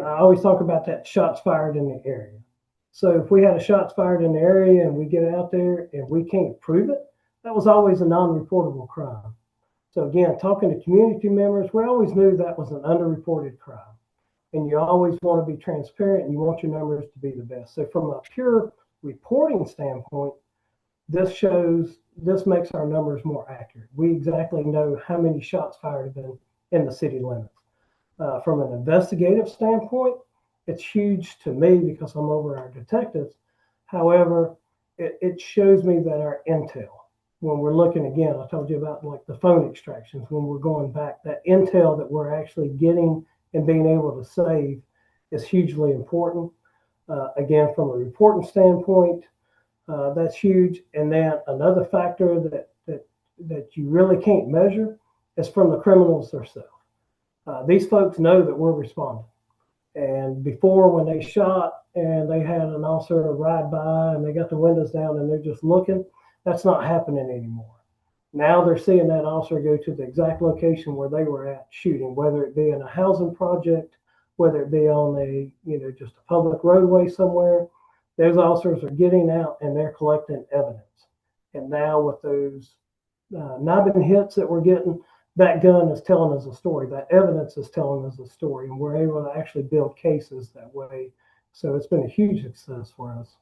I always talk about that shots fired in the area. So if we had a shots fired in the area and we get out there and we can't prove it, that was always a non-reportable crime. So again, talking to community members, we always knew that was an underreported crime. And you always want to be transparent and you want your numbers to be the best. So from a pure reporting standpoint, this makes our numbers more accurate. We exactly know how many shots fired have been in the city limits. From an investigative standpoint, it's huge to me because I'm over our detectives. However, it shows me that our intel, when we're looking again, I told you about like the phone extractions, when we're going back, that intel that we're actually getting and being able to save is hugely important. Again, from a reporting standpoint, that's huge. And then another factor that you really can't measure is from the criminals themselves. These folks know that we're responding. And before, when they shot and they had an officer ride by and they got the windows down and they're just looking, that's not happening anymore. Now they're seeing that officer go to the exact location where they were at shooting, whether it be in a housing project, whether it be on just a public roadway somewhere. Those officers are getting out and they're collecting evidence. And now with those knobbing hits that we're getting, that gun is telling us a story. That evidence is telling us a story, and we're able to actually build cases that way. So it's been a huge success for us.